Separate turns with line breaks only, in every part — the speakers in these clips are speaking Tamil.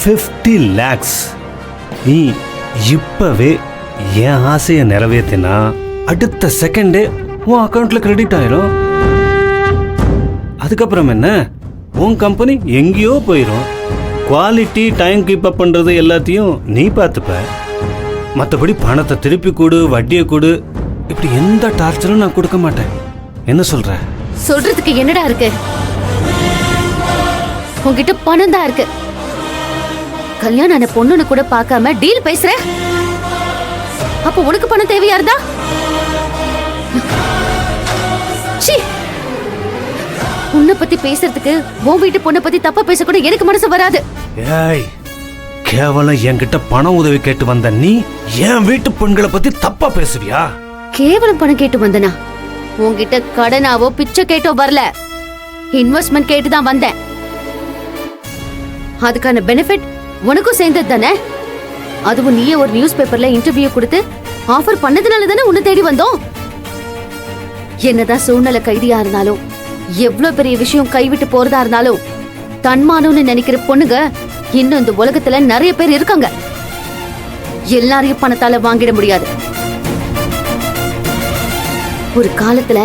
50 lakhs. நீ இப்பவே என் ஆசையை நிறைவேற்றினா அடுத்த செகண்டே உன் அக்கௌண்ட்ல கிரெடிட் ஆயிரும். அதுக்கப்புறம் என்ன, உன் கம்பெனி எங்கேயோ போயிடும். குவாலிட்டி, டைம் கீப் அப் பண்ணுறது எல்லாத்தையும் நீ பார்த்துப்ப. மற்றபடி பணத்தை திருப்பி கொடு, வட்டியை கொடு, இப்படி எந்த டார்ச்சரும் நான் கொடுக்க மாட்டேன். என்ன சொல்ற?
சொல்றதுக்கு என்னடா இருக்கு? உன்கிட்ட பணம் தான் இருக்கு. கல்யாணம் ஆன பொண்ணுன்னு கூட பார்க்காம டீல் பேசுற. அப்ப உனக்கு பணம் தேவையா இருந்தா? உன்னை பத்தி பேசுறதுக்கு உன் வீட்டு பொண்ணை பத்தி தப்பா பேச கூட எனக்கு மனசு வராது.
ஏய், கேவலம் என்கிட்ட பணம் உதவி கேட்டு வந்த நீ என் வீட்டு பெண்களை பத்தி தப்பா பேசுவியா?
கேவலம் பணம் கேட்டு வந்தனா? உன்கிட்ட கடனாவோ பிச்சை கேட்டோ வரல, இன்வெஸ்ட்மெண்ட் கேட்டு தான் வந்தேன். அதுக்கான பெனிஃபிட் உனக்கும் சேர்ந்தது தானே? அதுவும் நீயே ஒரு நியூஸ் பேப்பர்ல இன்டர்வியூ கொடுத்து ஆஃபர் பண்ணதுனால தானே உன்னை தேடி வந்தோம். என்னதான் சூழ்நிலை கைதியா இருந்தாலும், எவ்வளவு பெரிய விஷயம் கைவிட்டு போறதா இருந்தாலும், தன்மானம்னு நினைக்கிற பொண்ணுங்க இன்னும் இந்த உலகத்துல நிறைய பேர் இருக்காங்க. எல்லாரையும் பணத்தால வாங்கிட முடியாது. ஒரு காலத்துல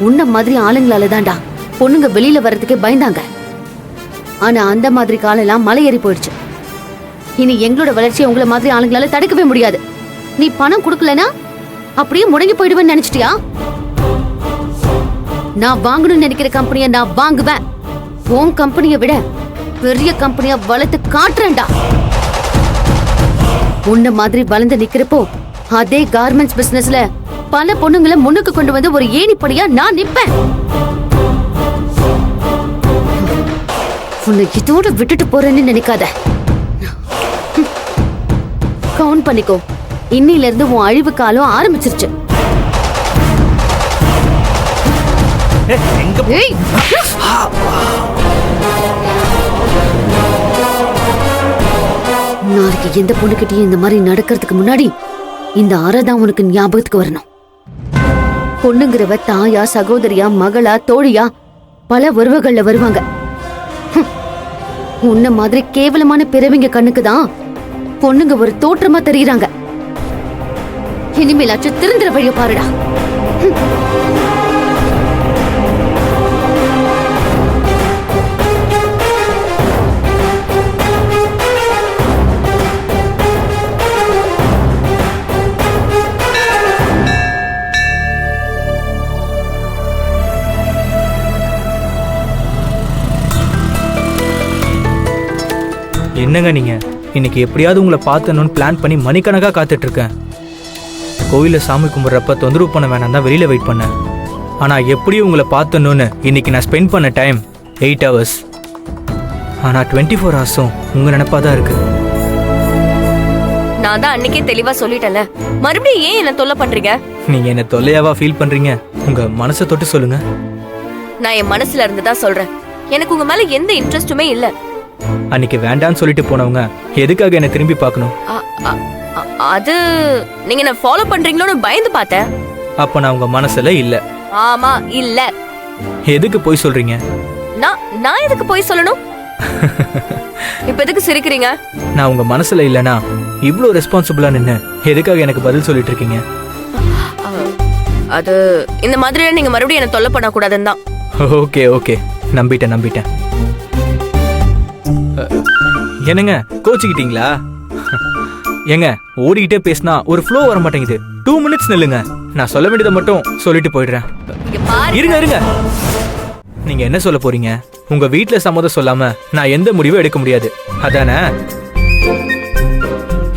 உன்ன மாதிரி ஆளுங்களால தான்டா பொண்ணுங்க வெளியில வர்றதுக்கே பயந்தாங்க. ஆனா அந்த மாதிரி காலம் எல்லாம் மலையேறி போயிடுச்சு. இனி எங்களோட வளர்ச்சியை உங்களை மாதிரி ஆளுங்களால தடுக்கவே முடியாது. நீ பணம் கொடுக்கலனா அப்படியே முடங்கி போயிடுவேன்னு நினைச்சிட்டியா? நான் வாங்கணும்னு நினைக்கிற கம்பெனியை நான் வாங்குவேன். உன் கம்பெனியை விட பெரிய கம்பெனியா வளர்த்து காட்டுறேன்டா. உன்ன மாதிரி வளர்ந்து நிக்கிறப்போ அதே கார்மெண்ட்ஸ் பிசினஸ்ல பல பொண்ணுங்களை முன்னுக்கு கொண்டு வந்து ஒரு ஏணிப்படியா நான் நிப்பேன். உன்னை இதோட விட்டுட்டு போறேன்னு நினைக்காத. கவுண்ட் பண்ணிக்கோ, இன்னில இருந்து உன் அழிவு காலம் ஆரம்பிச்சிருச்சு. நாளைக்கு எந்த பொண்ணுகிட்டயும் இந்த மாதிரி நடக்கிறதுக்கு முன்னாடி இந்த அறதான் உனக்கு ஞாபகத்துக்கு வரணும். பொண்ணுங்கிறவ தாயா, சகோதரியா, மகளா, தோழியா பல உறவுகள்ல வருவாங்க. உன்ன மாதிரி கேவலமான பிறவிங்க கண்ணுக்கு தான் பொண்ணுங்க ஒரு தோற்றமா தெரியுறாங்க. இனிமேலாச்சும் திருந்துற வழிய பாருடா.
என்னங்க நீங்க? இன்னைக்கு எப்படியாவது உங்களை பார்த்தணும்னு பிளான் பண்ணி மணிக்கணக்காக காத்துட்டு இருக்கேன். கோயிலில் சாமி கும்பிட்றப்ப தொந்தரவு பண்ண வேணாம் தான் வெளியில் வெயிட் பண்ணேன். ஆனால் எப்படியும் உங்களை பார்த்தணும்னு இன்னைக்கு நான் ஸ்பெண்ட் பண்ண டைம் 8 hours. ஆனால் 24 hours-உம் உங்கள் நினைப்பாக தான் இருக்கு.
நான் தான் அன்னைக்கே தெளிவாக சொல்லிட்டேன்ல, மறுபடியும் ஏன் என்ன தொல்லை பண்ணுறீங்க?
நீங்கள் என்ன தொல்லையாவா ஃபீல் பண்ணுறீங்க? உங்கள் மனசை தொட்டு சொல்லுங்க.
நான் என் மனசுல இருந்து தான் சொல்றேன். எனக்கு உங்க மேல எந்த இன்ட்ரெஸ்ட்டுமே இல்லை.
அன்னைக்கு வேண்டான்னு சொல்லிட்டு போனவங்க எதுக்காக என்ன திரும்பி பார்க்கணும்?
அது நீங்க என்ன ஃபாலோ பண்றீங்களோன்னு பயந்து பார்த்தேன்.
அப்ப நான் உங்க மனசுல இல்ல.
ஆமா இல்ல.
எதுக்கு போய் சொல்றீங்க?
நான் எதுக்கு போய் சொல்லணும்? இப்ப எதுக்கு சிரிக்கிறீங்க?
நான் உங்க மனசுல இல்லனா இவ்ளோ ரெஸ்பான்சிபிளா நின்னு எதுக்காக எனக்கு பதில் சொல்லிட்டு இருக்கீங்க?
அது இந்த மாதிரி நீங்க மறுபடியும் என்ன தொல்லை பண்ண கூடாதுன்னு தான்.
ஓகே ஓகே, நம்பிட்டேன். என்னங்க கோச்சிக்கிட்டீங்களா? ஏங்க ஓடிக்கிட்டே பேசினா ஒரு ஃப்ளோ வர மாட்டேங்குது. 2 minutes நில்லுங்க, நான் சொல்ல வேண்டியதை மட்டும் சொல்லிட்டு போயிடுறேன். இருங்க, நீங்க என்ன சொல்ல போறீங்க? உங்க வீட்டுல சம்மதம் சொல்லாம நான் எந்த முடிவும் எடுக்க முடியாது, அதானே?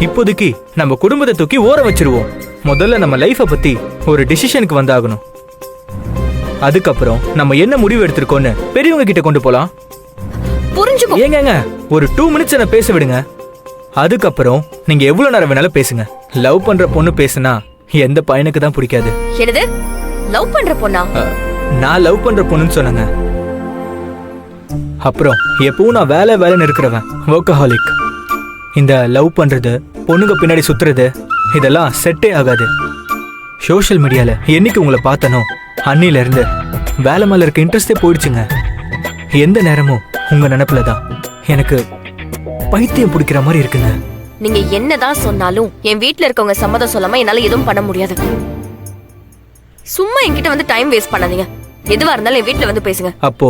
இப்போதைக்கு நம்ம குடும்பத்தை தூக்கி ஓர வச்சிருவோம். முதல்ல நம்ம லைஃபை பத்தி ஒரு டிசிஷனுக்கு வந்தாகணும். அதுக்கப்புறம் நம்ம என்ன முடிவு எடுத்திருக்கோன்னு பெரியவங்க கிட்ட கொண்டு போலாம்.
புரிஞ்சுக்கோ.
ஏங்க ஒரு 2 minutes என்ன பேச விடுங்க. அதுக்கப்புறம் நீங்க எவ்வளவு நேரம் வேணாலும் பேசுங்க. லவ் பண்ற பொண்ணு பேசுனா எந்த பையனுக்கு தான் பிடிக்காது?
என்னது லவ் பண்ற பொண்ணா?
நான் லவ் பண்ற பொண்ணுன்னு சொன்னேங்க. அப்புறம் எப்பவும் நான் வேலைன்னு இருக்கிறவன், வொர்க்கஹாலிக். இந்த லவ் பண்றது, பொண்ணுங்க பின்னாடி சுத்துறது இதெல்லாம் செட்டே ஆகாது. சோஷியல் மீடியால என்னைக்கு உங்களை பார்த்தனோ அன்னில இருந்து வேலை மேல இருக்க இன்ட்ரெஸ்டே போயிடுச்சுங்க. எந்த நேரமும் உங்க நினைப்புல தான். எனக்கு பைத்தியம் பிடிக்கிற மாதிரி இருக்குங்க.
நீங்க என்னதான் சொன்னாலும் என் வீட்ல இருக்கவங்க சம்மதம் சொல்லாம என்னால எதுவும் பண்ண முடியாது. சும்மா என்கிட்ட வந்து டைம் வேஸ்ட் பண்ணாதீங்க. எதுவா இருந்தாலும் என் வீட்ல வந்து பேசுங்க.
அப்போ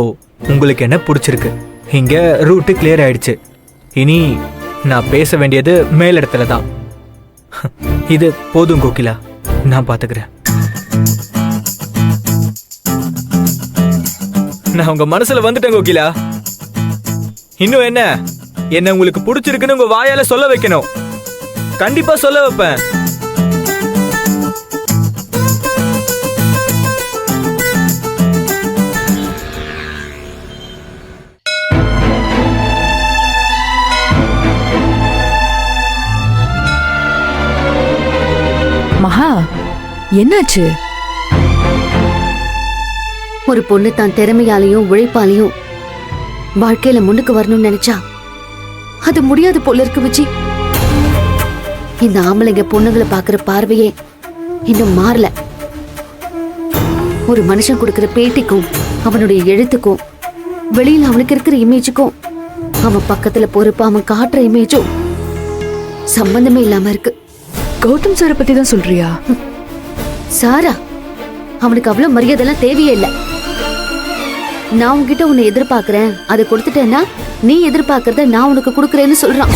உங்களுக்கு என்ன பிடிச்சிருக்கு? இங்க ரூட்டு கிளியர் ஆயிடுச்சு. இனி நான் பேச வேண்டியது மேலிடத்துல தான். இது போதும் கோகிலா, நான் பாத்துக்கிறேன். நான் உங்க மனசுல வந்துட்டேன் கோகிலா. இன்னும் என்ன உங்களுக்கு பிடிச்சிருக்குன்னு உங்க வாயால சொல்ல வைக்கணும். கண்டிப்பா சொல்ல வைப்பேன்.
மகா, என்னாச்சு?
ஒரு பொண்ணு தான் திறமையாலையும் உழைப்பாலையும் வாழ்க்கையில முன்னுக்கு வரணும்னு நினைச்சா அது முடியாது போல இருக்கு விஜி. இந்த ஆம்பளைங்க பொண்ணுங்களை பாக்குற பார்வையே இன்னும் மாறல. ஒரு மனுஷன் கொடுக்கிற பேட்டிக்கும் அவனுடைய எழுத்துக்கும் வெளியில அவனுக்கு இருக்கிற இமேஜுக்கும் அவன் பக்கத்துல போறப்ப அவன் காட்டுற இமேஜும் சம்பந்தமே இல்லாம இருக்கு.
கௌதம் சாரை பத்தி தான் சொல்றியா?
சாரா, அவனுக்கு அவ்வளவு மரியாதை எல்லாம் தேவையே இல்லை. நான் உன்கிட்ட உன்னை எதிர்பார்க்கிறேன், அதை கொடுத்துட்டேன்னா நீ எதிர்பார்க்கறத நான் உனக்கு கொடுக்கறேன்னு சொல்றான்.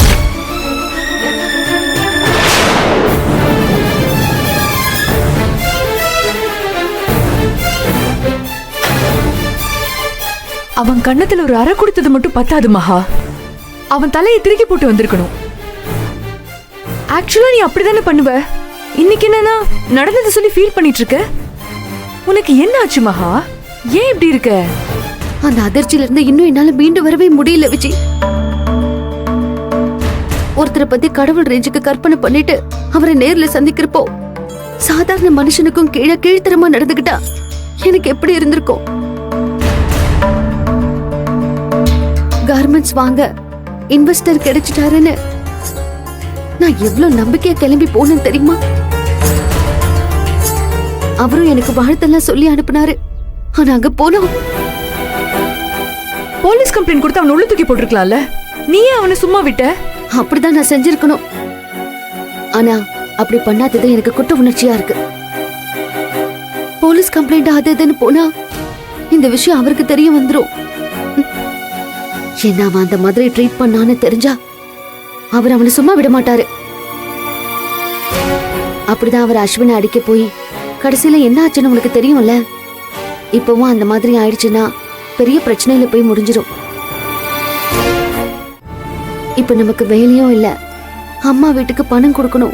அவன் கண்ணத்துல ஒரு அறை கொடுத்தது மட்டும் பத்தாது மகா. அவன் தலையை திருக்கி போட்டு வந்திருக்கணும். ஆக்சுவலா நீ அப்படிதானே பண்ணுவ. இன்னைக்கு என்னன்னா நடந்ததை சொல்லி ஃபீல் பண்ணிட்டு இருக்க. உனக்கு என்ன ஆச்சு மகா? ஏன் இப்படி இருக்க?
அந்த அதிர்ச்சியில இருந்து இன்னும் என்னால மீண்டு வரவே முடியல விஜி. ஒருத்தரை பத்தி கடவுள் ரேஞ்சுக்கு கற்பனை பண்ணிட்டு அவரை நேர்ல சந்திக்கிறப்போ சாதாரண மனுஷனுக்கும் கீழே கீழ்த்தரமா நடந்துகிட்டா எனக்கு எப்படி இருந்திருக்கும்? கார்மெண்ட்ஸ் வாங்க இன்வெஸ்டர் கிடைச்சிட்டாருன்னு நான் எவ்வளவு நம்பிக்கையா கிளம்பி போனேன்னு தெரியுமா? அவரும் எனக்கு வாழ்த்தெல்லாம் சொல்லி அனுப்புனாரு. ஆனா அங்க போனோம்,
போலீஸ் கம்ப்ளைண்ட் கொடுத்து அவன் உள்ள தூக்கி போட்டிருக்கலாம்ல. நீயே அவனை சும்மா விட்ட?
அப்படிதான் நான் செஞ்சிருக்கணும். ஆனா அப்படி பண்ணாதது எனக்கு குற்ற உணர்ச்சியா இருக்கு. போலீஸ் கம்ப்ளைண்ட் ஆகுதுன்னு போனா இந்த விஷயம் அவருக்கு தெரிய வந்துரும். என்ன அவன் அந்த மாதிரி ட்ரீட் பண்ணான்னு தெரிஞ்சா அவர் அவனை சும்மா விட மாட்டாரு. அப்படிதான் அவர் அஸ்வினை அடிக்க போய் கடைசியில என்ன ஆச்சுன்னு உனக்கு தெரியும்ல. இப்பவும் அந்த மாதிரி ஆயிடுச்சுன்னா பெரிய பிரச்சனையில போய் முடிஞ்சிரும். இப்ப நமக்கு வேலையும் இல்ல, அம்மா வீட்டுக்கு பணம் கொடுக்கணும்.